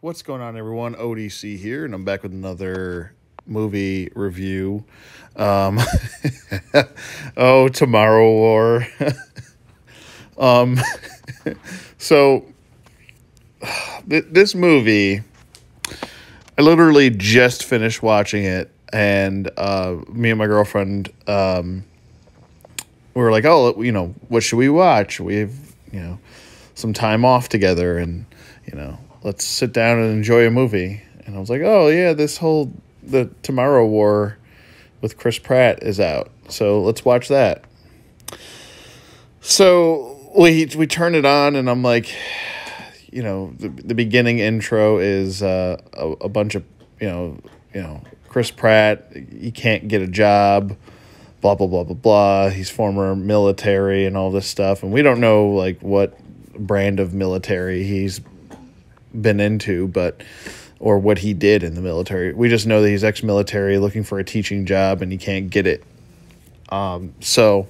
What's going on, everyone? ODC here, and I'm back with another movie review. Um, Tomorrow War. um, so, this movie, I literally just finished watching it, and me and my girlfriend, we were like, oh, what should we watch? We've, some time off together, and, let's sit down and enjoy a movie. And I was like, oh, yeah, the Tomorrow War with Chris Pratt is out. So let's watch that. So we turn it on, and I'm like, the beginning intro is a bunch of, Chris Pratt, he can't get a job, blah, blah, blah, blah, blah. He's former military and all this stuff. And we don't know, what brand of military he's been into, or what he did in the military. We just know that he's ex-military looking for a teaching job, and he can't get it. So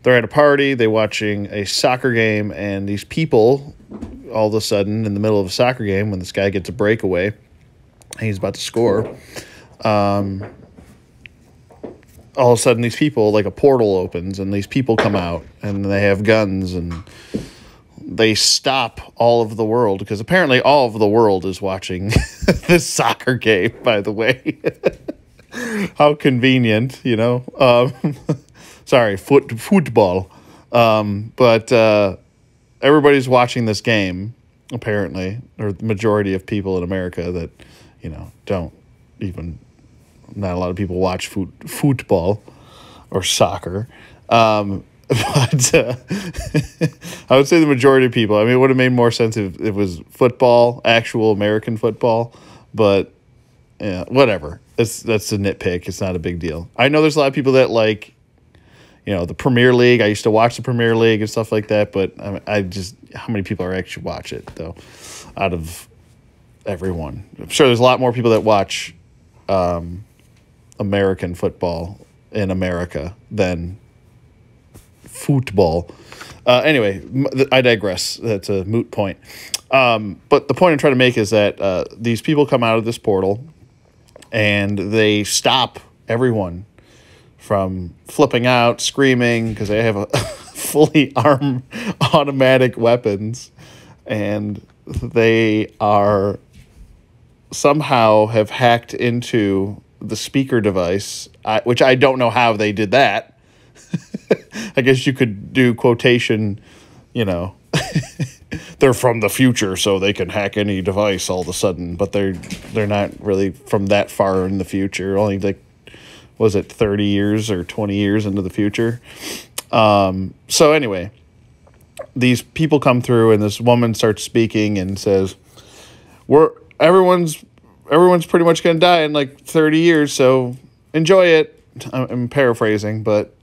they're at a party, they're watching a soccer game, and these people, all of a sudden, in the middle of a soccer game, when this guy gets a breakaway, and he's about to score, all of a sudden these people, a portal opens, and these people come out, and they have guns, and they stop all of the world, because apparently all of the world is watching this soccer game, by the way. How convenient, Sorry, football. But everybody's watching this game, apparently, or the majority of people in America that, don't even, not a lot of people watch football or soccer. But I would say the majority of people. I mean, it would have made more sense if it was football, actual American football. But yeah, whatever. That's a nitpick. It's not a big deal. I know there's a lot of people that like, the Premier League. I used to watch the Premier League and stuff like that. But how many people are actually watch it though? Out of everyone, I'm sure there's a lot more people that watch American football in America than football. Anyway, I digress. That's a moot point. But the point I'm trying to make is that these people come out of this portal, and they stop everyone from flipping out, screaming, because they have a fully armed automatic weapons, and they are somehow have hacked into the speaker device, which I don't know how they did that. I guess you could do quotation, they're from the future, so they can hack any device all of a sudden, but they're not really from that far in the future. Only was it 30 years or 20 years into the future? So anyway, these people come through, and this woman starts speaking and says, everyone's pretty much going to die in 30 years, so enjoy it. I'm paraphrasing, but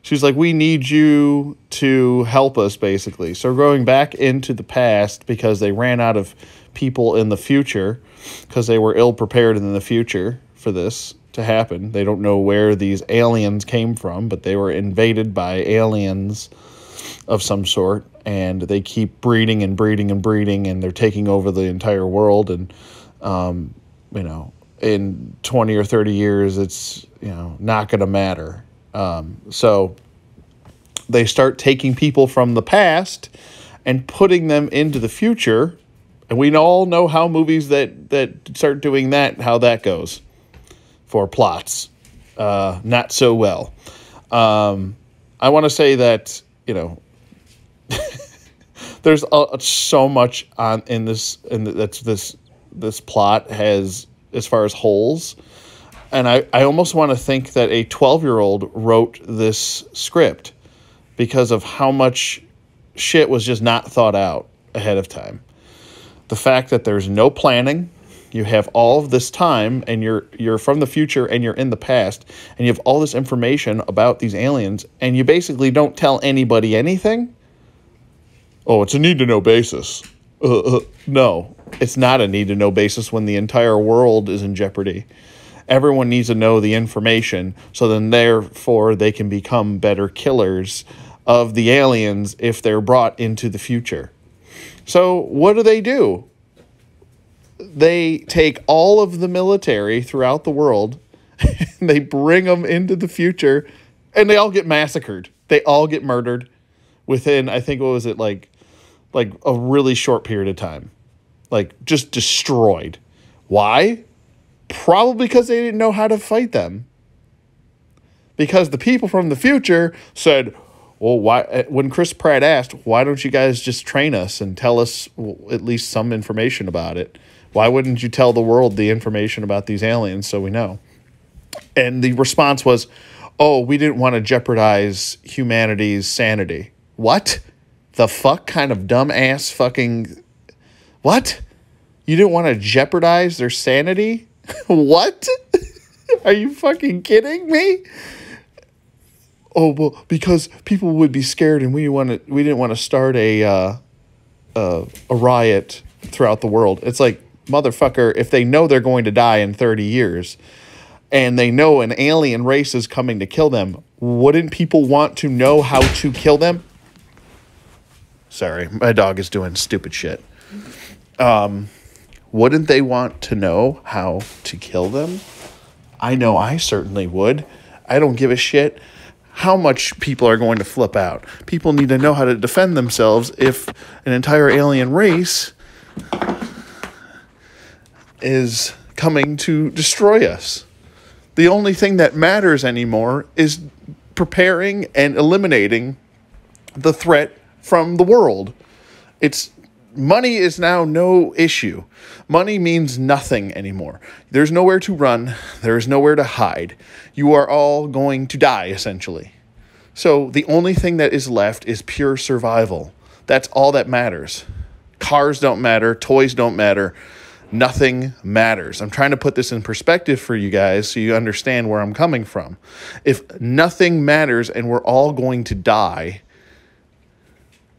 she's like, we need you to help us, basically. So going back into the past, because they ran out of people in the future, because they were ill-prepared in the future for this to happen. They don't know where these aliens came from, but they were invaded by aliens of some sort, and they keep breeding and breeding and breeding, and they're taking over the entire world. And, in 20 or 30 years, it's, not going to matter. So they start taking people from the past and putting them into the future. And we all know how movies that start doing that, how that goes for plots. Not so well. I want to say that, there's so much in this, this plot has, as far as holes. And I almost want to think that a 12-year-old wrote this script because of how much shit was just not thought out ahead of time. The fact that there's no planning, you have all of this time, and you're from the future and you're in the past, and you have all this information about these aliens, and you basically don't tell anybody anything. Oh, it's a need-to-know basis. No, it's not a need-to-know basis when the entire world is in jeopardy. Everyone needs to know the information, so then therefore they can become better killers of the aliens if they're brought into the future. So what do? they take all of the military throughout the world and they bring them into the future and they all get massacred. They all get murdered within, I think, what was it, like a really short period of time. Like, just destroyed. Why? Probably because they didn't know how to fight them. Because the people from the future said, well, why? When Chris Pratt asked, why don't you guys just train us and tell us at least some information about it? Why wouldn't you tell the world the information about these aliens so we know? And the response was, oh, we didn't want to jeopardize humanity's sanity. What? The fuck kind of dumbass fucking... What? You didn't want to jeopardize their sanity? What? Are you fucking kidding me? Oh, well, because people would be scared and we didn't want to start a riot throughout the world. It's like, motherfucker, if they know they're going to die in 30 years and they know an alien race is coming to kill them, wouldn't people want to know how to kill them? Sorry, my dog is doing stupid shit. Wouldn't they want to know how to kill them? I know I certainly would. I don't give a shit how much people are going to flip out. People need to know how to defend themselves if an entire alien race is coming to destroy us. The only thing that matters anymore is preparing and eliminating the threat from the world. Money is now no issue. Money means nothing anymore. There's nowhere to run. There is nowhere to hide. You are all going to die, essentially. So the only thing that is left is pure survival. That's all that matters. Cars don't matter. Toys don't matter. Nothing matters. I'm trying to put this in perspective for you guys so you understand where I'm coming from. If nothing matters and we're all going to die,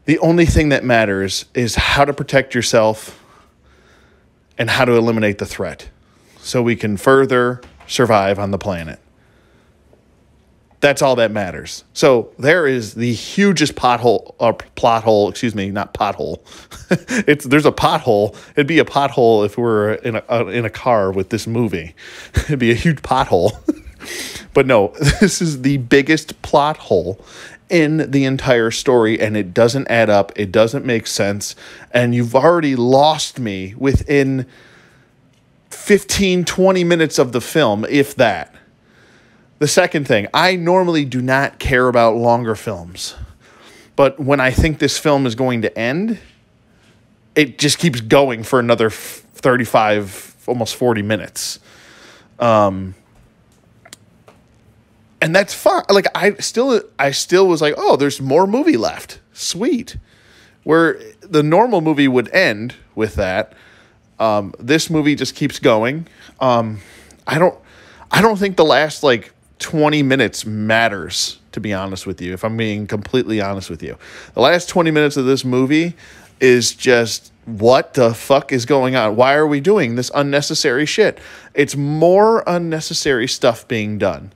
the only thing that matters is how to protect yourself and how to eliminate the threat so we can further survive on the planet. That's all that matters. So there is the hugest plot hole. There's a pothole. It'd be a pothole if we were in a car with this movie. It'd be a huge pothole. But no, this is the biggest plot hole in the entire story, and it doesn't add up. It doesn't make sense. And you've already lost me within 15, 20 minutes of the film, if that. The second thing, I normally do not care about longer films. But when I think this film is going to end, it just keeps going for another 35, almost 40 minutes. And that's fine. Like, I still was like, oh, there's more movie left. Sweet. Where the normal movie would end with that. This movie just keeps going. I don't think the last 20 minutes matters, to be honest with you, if I'm being completely honest with you. The last 20 minutes of this movie is just, what the fuck is going on? Why are we doing this unnecessary shit? It's more unnecessary stuff being done.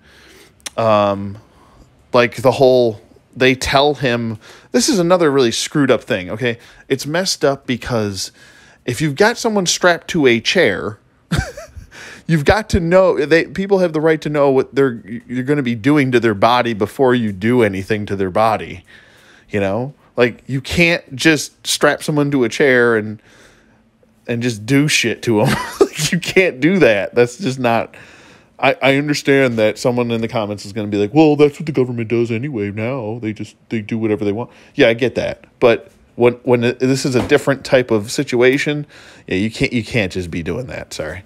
They tell him, this is another really screwed up thing, okay? It's messed up because if you've got someone strapped to a chair, you've got to know, people have the right to know what you're going to be doing to their body before you do anything to their body, you know? Like, you can't just strap someone to a chair and just do shit to them. You can't do that. That's just not... I understand that someone in the comments is going to be like, well, that's what the government does anyway now. They do whatever they want. Yeah, I get that. But when this is a different type of situation, yeah, you can't just be doing that. Sorry.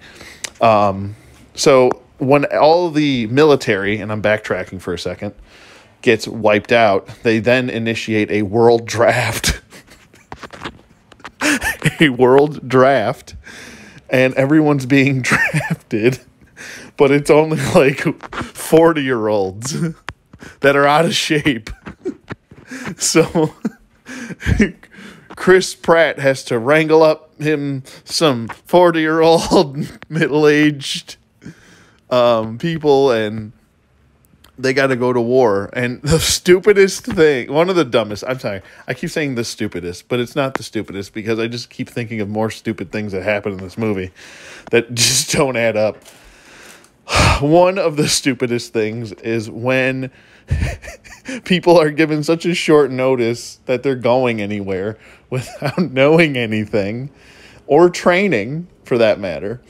So when all the military, and I'm backtracking for a second, gets wiped out, they then initiate a world draft. A world draft. And everyone's being drafted. But it's only 40-year-olds that are out of shape. So Chris Pratt has to wrangle up him some 40-year-old middle-aged people, and they got to go to war. And the stupidest thing, one of the dumbest, I'm sorry, I keep saying the stupidest, but it's not the stupidest because I just keep thinking of more stupid things that happen in this movie that just don't add up. One of the stupidest things is when people are given such a short notice that they're going anywhere without knowing anything or training, for that matter.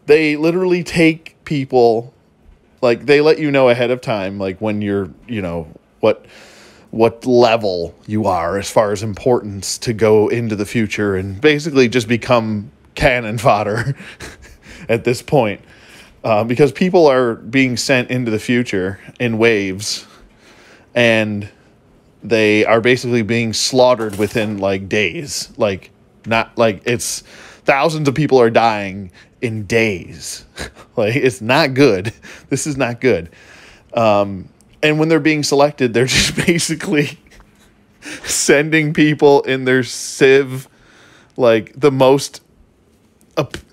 They literally take people, like, they let you know ahead of time, like, when you're, you know, what level you are as far as importance to go into the future and basically just become cannon fodder at this point. Because people are being sent into the future in waves, and they are basically being slaughtered within, like, days. Like, not, like, it's thousands of people are dying in days. Like, it's not good. This is not good. And when they're being selected, they're just basically sending people in their civ, like, the most,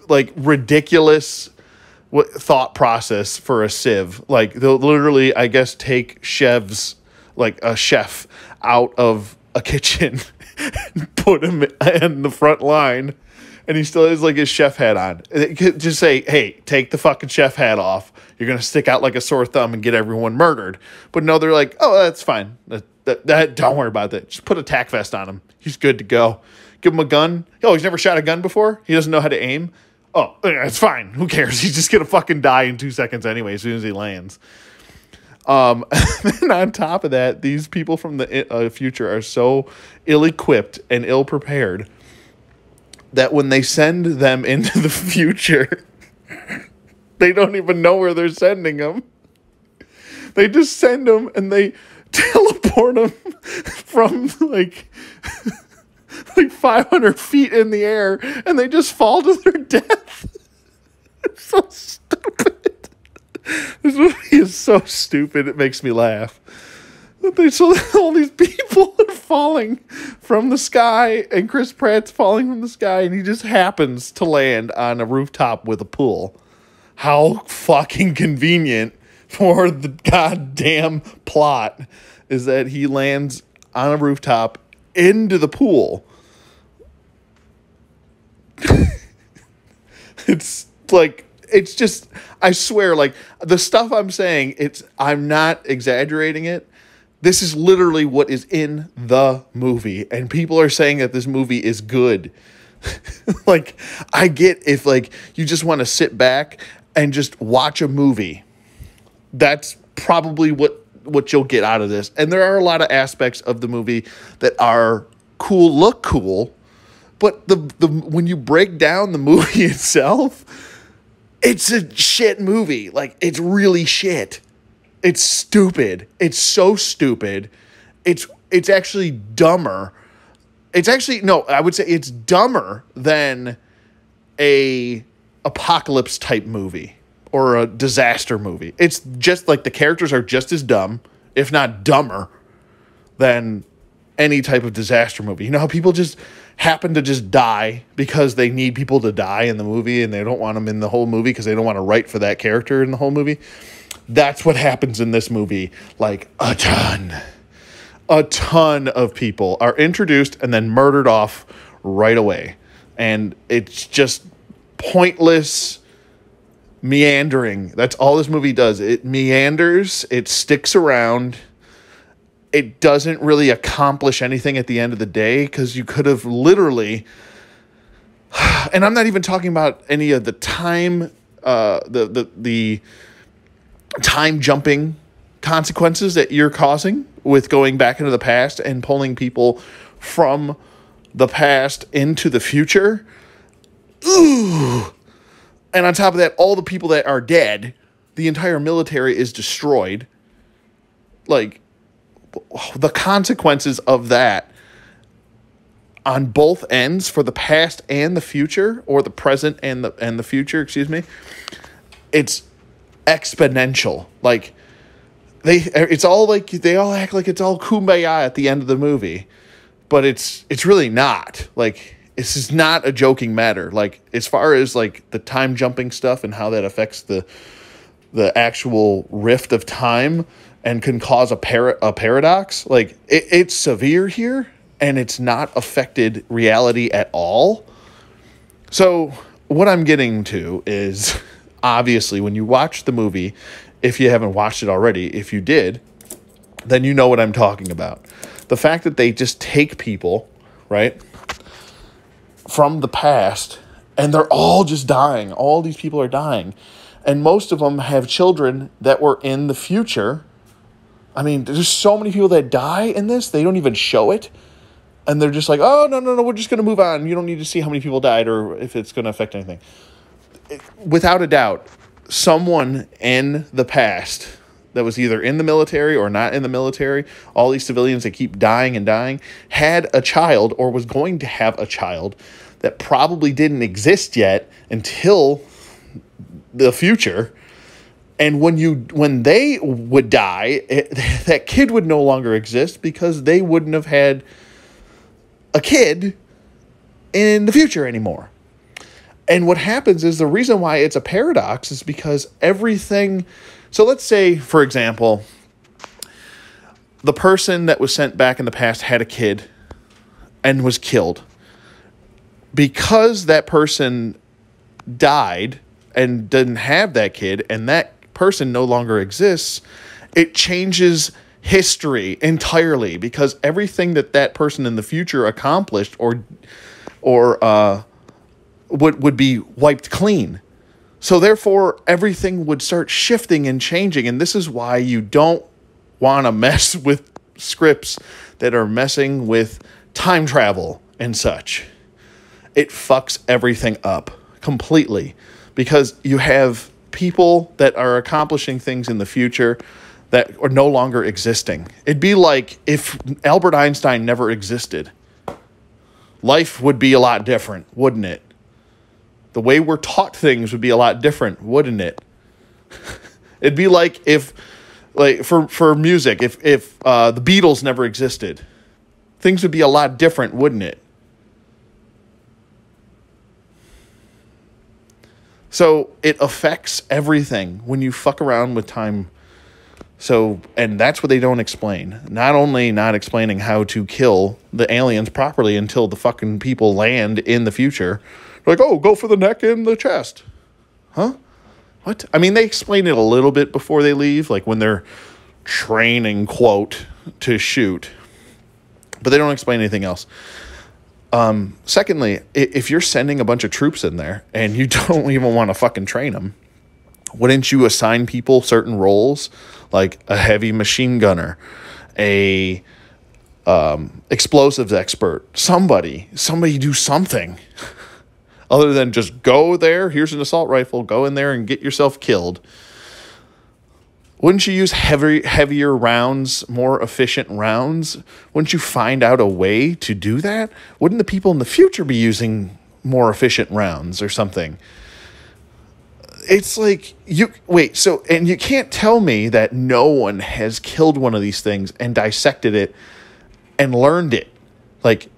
like, ridiculous thought process for a civ. Like, they'll literally, I guess, take chefs, like a chef, out of a kitchen and put him in the front line, and he still has, like, his chef hat on. It could just say, hey, take the fucking chef hat off. You're going to stick out like a sore thumb and get everyone murdered. But no, they're like, oh, that's fine. That don't worry about that. Just put a tack vest on him. He's good to go. Give him a gun. Oh, he's never shot a gun before? He doesn't know how to aim? Oh, it's fine. Who cares? He's just going to fucking die in 2 seconds anyway as soon as he lands. And then on top of that, these people from the future are so ill-equipped and ill-prepared that when they send them into the future, they don't even know where they're sending them. They just send them and they teleport them from, like 500 feet in the air, and they just fall to their death. It's so stupid. This movie is so stupid, it makes me laugh. So all these people are falling from the sky, and Chris Pratt's falling from the sky, and he just happens to land on a rooftop with a pool. How fucking convenient for the goddamn plot is that he lands on a rooftop into the pool. It's like, it's just, I swear, like, the stuff I'm saying, I'm not exaggerating it. This is literally what is in the movie, and people are saying that this movie is good. Like, I get if, like, you just want to sit back and just watch a movie. That's probably what you'll get out of this. And there are a lot of aspects of the movie that are cool, look cool, but the when you break down the movie itself, it's a shit movie. Like, it's really shit. It's stupid. It's so stupid. It's actually dumber. It's actually, no, I would say it's dumber than a apocalypse type movie or a disaster movie. It's just like the characters are just as dumb, if not dumber, than any type of disaster movie. You know how people just happen to just die because they need people to die in the movie and they don't want them in the whole movie because they don't want to write for that character in the whole movie? That's what happens in this movie. Like, a ton of people are introduced and then murdered off right away. And it's just pointless meandering. That's all this movie does. It meanders. It sticks around. It doesn't really accomplish anything at the end of the day because you could have literally, and I'm not even talking about any of the time, the time jumping consequences that you're causing with going back into the past and pulling people from the past into the future. Ooh. And on top of that, all the people that are dead, the entire military is destroyed. Like, the consequences of that on both ends for the past and the future, or the present and the future, excuse me, it's exponential. Like, it's all like, they all act like it's all kumbaya at the end of the movie, but it's really not. Like, this is not a joking matter. Like, as far as like the time jumping stuff and how that affects the actual rift of time, and can cause a paradox. Like, it's severe here, and it's not affected reality at all. So what I'm getting to is, obviously, when you watch the movie, if you haven't watched it already, if you did, then you know what I'm talking about. The fact that they just take people, right, from the past, and they're all just dying. All these people are dying. And most of them have children that were in the future. I mean, there's so many people that die in this, they don't even show it. And they're just like, oh, no, we're just going to move on. You don't need to see how many people died or if it's going to affect anything. Without a doubt, someone in the past that was either in the military or not in the military, all these civilians that keep dying and dying, had a child or was going to have a child that probably didn't exist yet until the future. And when they would die, that kid would no longer exist because they wouldn't have had a kid in the future anymore. And what happens is, the reason why it's a paradox is because everything. So let's say, for example, the person that was sent back in the past had a kid and was killed. Because that person died and didn't have that kid, and that person no longer exists, it changes history entirely, because everything that person in the future accomplished or would be wiped clean. So therefore, everything would start shifting and changing, and this is why you don't want to mess with scripts that are messing with time travel and such. It fucks everything up completely, because you have people that are accomplishing things in the future that are no longer existing. It'd be like if Albert Einstein never existed. Life would be a lot different, wouldn't it? The way we're taught things would be a lot different, wouldn't it? It'd be like if, like for music, if the Beatles never existed, things would be a lot different, wouldn't it? So it affects everything when you fuck around with time. So, and that's what they don't explain. Not only not explaining how to kill the aliens properly until the fucking people land in the future. They're like, oh, go for the neck and the chest. Huh? What? I mean, they explain it a little bit before they leave, like when they're training, quote, to shoot. But they don't explain anything else. Secondly, if you're sending a bunch of troops in there and you don't even want to fucking train them, wouldn't you assign people certain roles, like a heavy machine gunner, a explosives expert, somebody do something other than just go there, here's an assault rifle, go in there and get yourself killed. Wouldn't you use heavier rounds, more efficient rounds? Wouldn't you find out a way to do that? Wouldn't the people in the future be using more efficient rounds or something? It's like, and you can't tell me that no one has killed one of these things and dissected it and learned it. Like,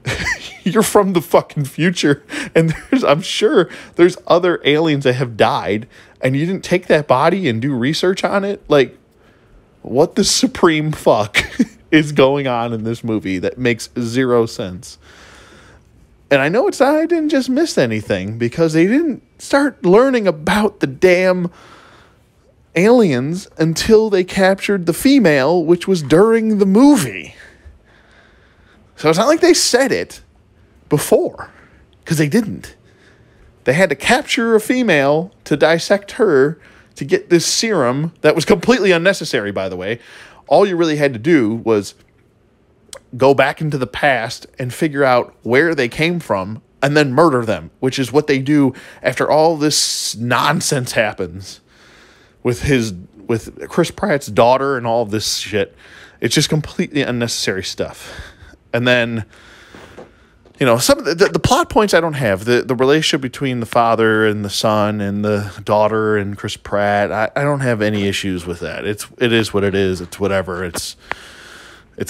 you're from the fucking future, and I'm sure there's other aliens that have died, and you didn't take that body and do research on it? Like, what the supreme fuck is going on in this movie that makes zero sense? And I know I didn't just miss anything, because they didn't start learning about the damn aliens until they captured the female, which was during the movie. So it's not like they said it before, because they didn't. They had to capture a female to dissect her to get this serum that was completely unnecessary, by the way. All you really had to do was go back into the past and figure out where they came from and then murder them, which is what they do after all this nonsense happens with Chris Pratt's daughter and all of this shit. It's just completely unnecessary stuff. And then, some of the plot points I don't have. The relationship between the father and the son and the daughter and Chris Pratt, I don't have any issues with that. It is what it is. It's whatever. It's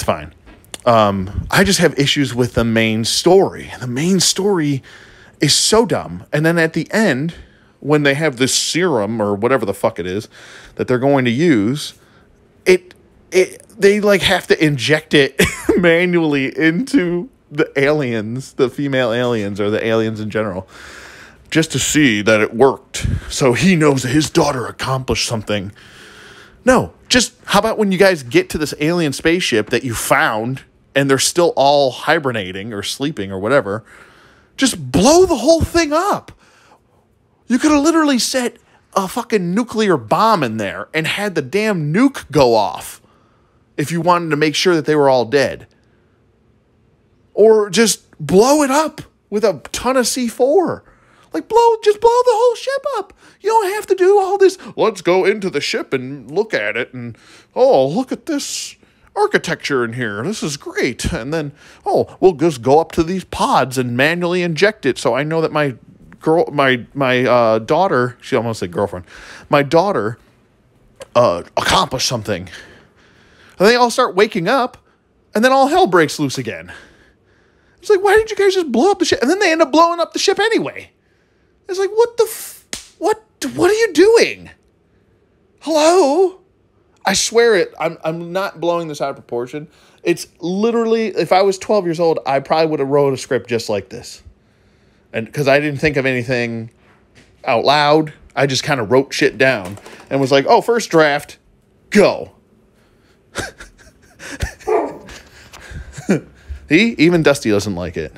fine. I just have issues with the main story. The main story is so dumb. And then at the end, when they have this serum or whatever the fuck it is that they're going to use, it they like have to inject it manually into the aliens, the female aliens or the aliens in general, just to see that it worked. So he knows that his daughter accomplished something. No, just how about when you guys get to this alien spaceship that you found and they're still all hibernating or sleeping or whatever, just blow the whole thing up. You could have literally set a fucking nuclear bomb in there and had the damn nuke go off if you wanted to make sure that they were all dead. Or just blow it up with a ton of C4. Like, just blow the whole ship up. You don't have to do all this, let's go into the ship and look at it and, oh, look at this architecture in here. This is great. And then, oh, we'll just go up to these pods and manually inject it so I know that my daughter, she almost said girlfriend, my daughter accomplished something. And they all start waking up, and then all hell breaks loose again. It's like, why didn't you guys just blow up the ship? And then they end up blowing up the ship anyway. It's like, what are you doing? Hello? I swear it. I'm not blowing this out of proportion. It's literally, if I was 12 years old, I probably would have wrote a script just like this. And because I didn't think of anything out loud, I just kind of wrote shit down and was like, oh, first draft, go. See, even Dusty doesn't like it.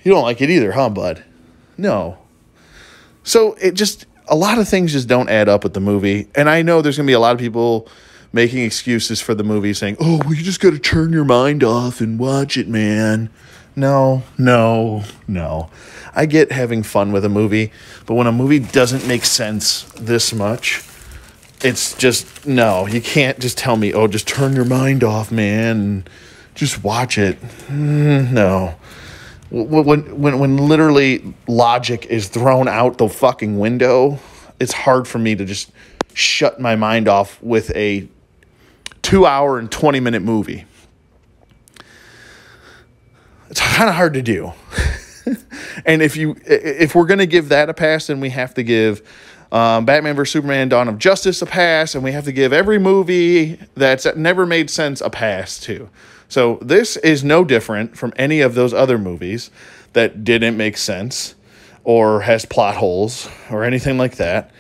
You don't like it either, huh, bud? No. So it just, a lot of things just don't add up with the movie. And I know there's going to be a lot of people making excuses for the movie saying, oh, well, you just got to turn your mind off and watch it, man. No. I get having fun with a movie, but when a movie doesn't make sense this much, it's just, no, you can't just tell me, oh, just turn your mind off, man, and just watch it. No. When literally logic is thrown out the fucking window, it's hard for me to just shut my mind off with a 2-hour and 20-minute movie. It's kind of hard to do. And if we're going to give that a pass, then we have to give Batman vs. Superman Dawn of Justice a pass, and we have to give every movie that's never made sense a pass too. So this is no different from any of those other movies that didn't make sense or has plot holes or anything like that.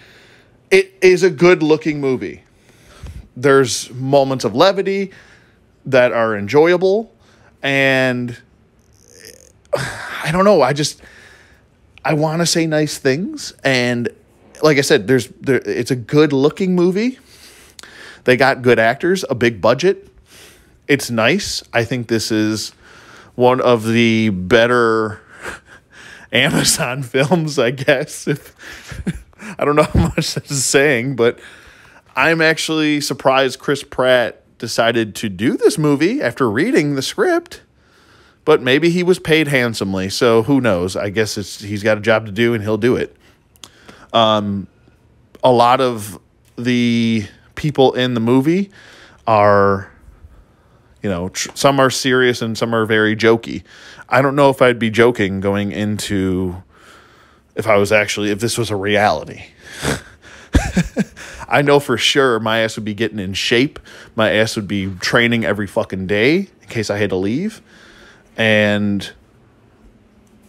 It is a good-looking movie. There's moments of levity that are enjoyable, and I don't know. I want to say nice things, and like I said, it's a good-looking movie. They got good actors, a big budget. It's nice. I think this is one of the better Amazon films, I guess. I don't know how much this is saying, but I'm actually surprised Chris Pratt decided to do this movie after reading the script. But maybe he was paid handsomely, so who knows? I guess he's got a job to do, and he'll do it. A lot of the people in the movie are, some are serious and some are very jokey. I don't know if I'd be joking going into if this was a reality. I know for sure my ass would be getting in shape. My ass would be training every fucking day in case I had to leave. And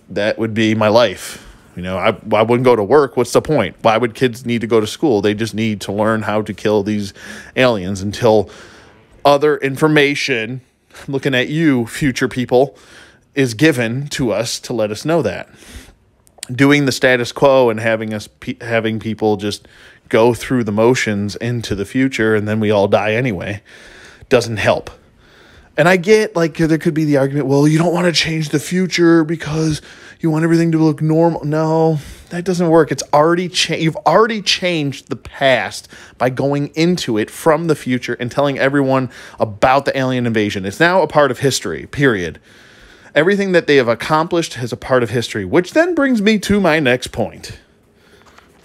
that would be my life. I wouldn't go to work. What's the point? Why would kids need to go to school? They just need to learn how to kill these aliens until other information, looking at you, future people, is given to us to let us know that. Doing the status quo and having people just go through the motions into the future and then we all die anyway doesn't help. And I get, there could be the argument, well, you don't want to change the future because you want everything to look normal. No, that doesn't work. It's already you've already changed the past by going into it from the future and telling everyone about the alien invasion. It's now a part of history, period. Everything that they have accomplished is a part of history, which then brings me to my next point.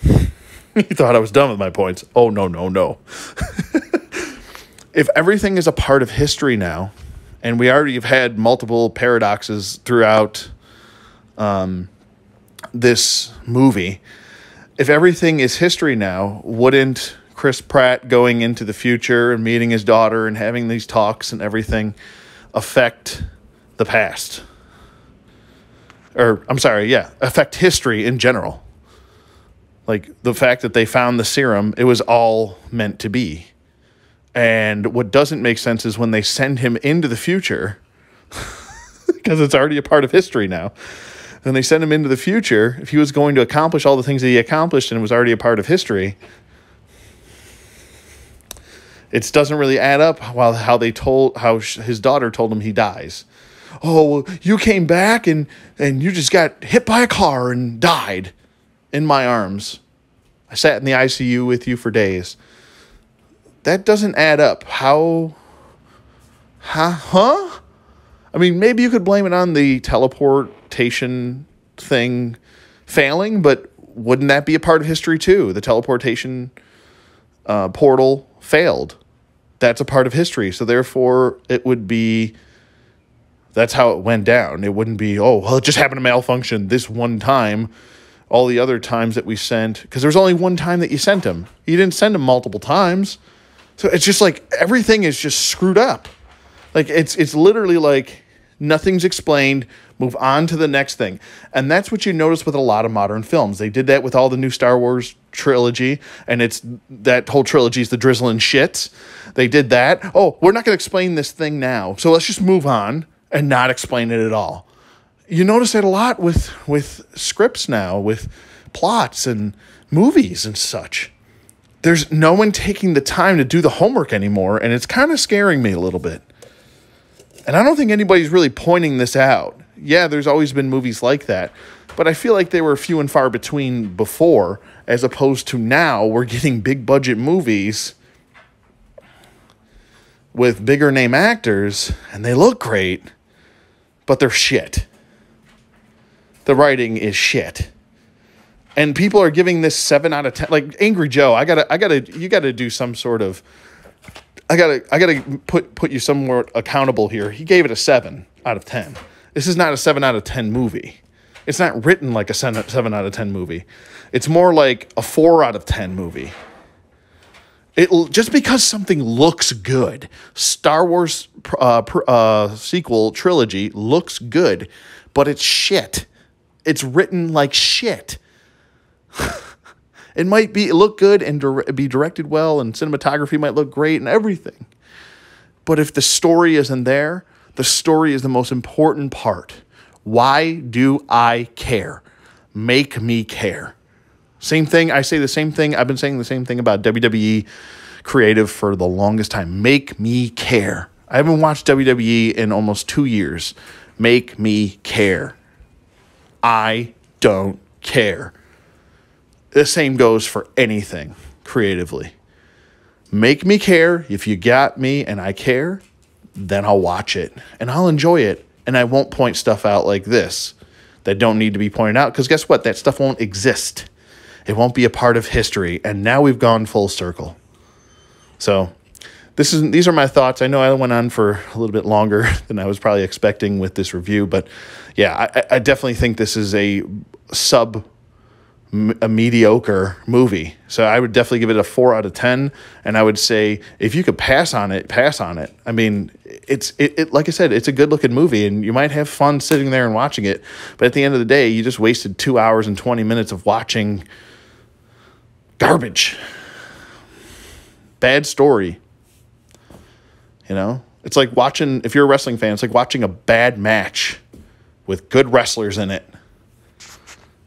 You thought I was done with my points. Oh, no. If everything is a part of history now, and we already have had multiple paradoxes throughout this movie, if everything is history now, wouldn't Chris Pratt going into the future and meeting his daughter and having these talks and everything affect the past? Or, I'm sorry, yeah, affect history in general. Like, the fact that they found the serum, it was all meant to be. And what doesn't make sense is when they send him into the future, because it's already a part of history now, and they send him into the future, if he was going to accomplish all the things that he accomplished and it was already a part of history, it doesn't really add up how his daughter told him he dies. Oh, well, you came back and you just got hit by a car and died in my arms. I sat in the ICU with you for days. That doesn't add up. How? Huh? I mean, maybe you could blame it on the teleportation thing failing, but wouldn't that be a part of history too? The teleportation portal failed. That's a part of history. So therefore, it would be, that's how it went down. It wouldn't be, oh, well, it just happened to malfunction this one time. All the other times that we sent, because there's only one time that you sent him. You didn't send him multiple times. So it's just like everything is just screwed up. Like it's literally like nothing's explained. Move on to the next thing. And that's what you notice with a lot of modern films. They did that with all the new Star Wars trilogy, and it's that whole trilogy is the drizzling shits. They did that. Oh, we're not going to explain this thing now, so let's just move on and not explain it at all. You notice that a lot with scripts now, with plots and movies and such. There's no one taking the time to do the homework anymore, and it's kind of scaring me a little bit. And I don't think anybody's really pointing this out. Yeah, there's always been movies like that, but I feel like they were few and far between before, as opposed to now we're getting big budget movies with bigger name actors, and they look great, but they're shit. The writing is shit. And people are giving this 7 out of 10. Like Angry Joe, you gotta do some sort of, I gotta put you somewhere accountable here. He gave it a 7 out of 10. This is not a 7 out of 10 movie. It's not written like a 7 out of 10 movie. It's more like a 4 out of 10 movie. Just because something looks good, Star Wars sequel trilogy looks good, but it's shit. It's written like shit. It might look good and be directed well, and cinematography might look great and everything. But if the story isn't there, the story is the most important part. Why do I care? Make me care. Same thing. I say the same thing. I've been saying the same thing about WWE creative for the longest time. Make me care. I haven't watched WWE in almost 2 years. Make me care. I don't care. The same goes for anything creatively. Make me care. If you got me and I care, then I'll watch it and I'll enjoy it. And I won't point stuff out like this that don't need to be pointed out, because guess what? That stuff won't exist. It won't be a part of history. And now we've gone full circle. So these are my thoughts. I know I went on for a little bit longer than I was probably expecting with this review, but yeah, I definitely think this is a mediocre movie. So I would definitely give it a 4 out of 10. And I would say, if you could pass on it, pass on it. I mean, it's like I said, it's a good looking movie and you might have fun sitting there and watching it. But at the end of the day, you just wasted 2 hours and 20 minutes of watching garbage. Bad story. You know, it's like watching, if you're a wrestling fan, it's like watching a bad match with good wrestlers in it.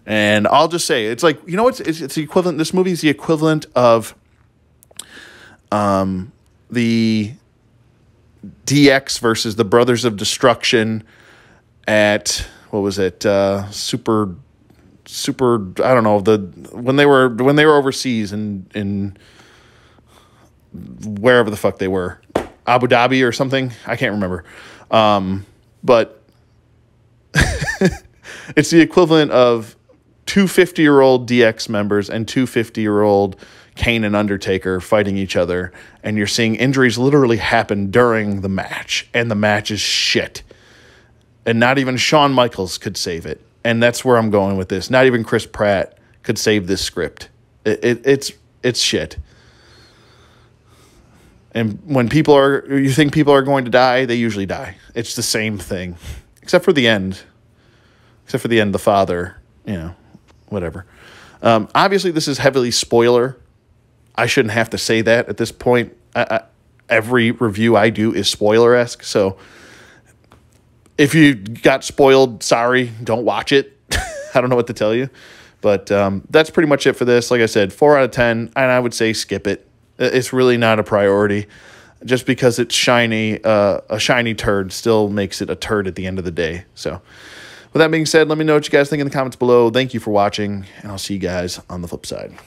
And I'll just say, it's like, you know, it's the equivalent. This movie is the equivalent of the DX versus the Brothers of Destruction at, what was it? Super. I don't know, when they were overseas in wherever the fuck they were, Abu Dhabi or something. I can't remember. But it's the equivalent of two 50-year-old DX members and two 50-year-old Kane and Undertaker fighting each other, and you're seeing injuries literally happen during the match, and the match is shit. And not even Shawn Michaels could save it. And that's where I'm going with this. Not even Chris Pratt could save this script. It's shit. And when you think people are going to die, they usually die. It's the same thing, except for the end. Except for the end, the father, whatever. Obviously, this is heavily spoiler. I shouldn't have to say that at this point. Every review I do is spoiler-esque, so if you got spoiled, sorry, don't watch it. I don't know what to tell you. But that's pretty much it for this. Like I said, 4 out of 10, and I would say skip it. It's really not a priority. Just because it's shiny, a shiny turd still makes it a turd at the end of the day. So with that being said, let me know what you guys think in the comments below. Thank you for watching, and I'll see you guys on the flip side.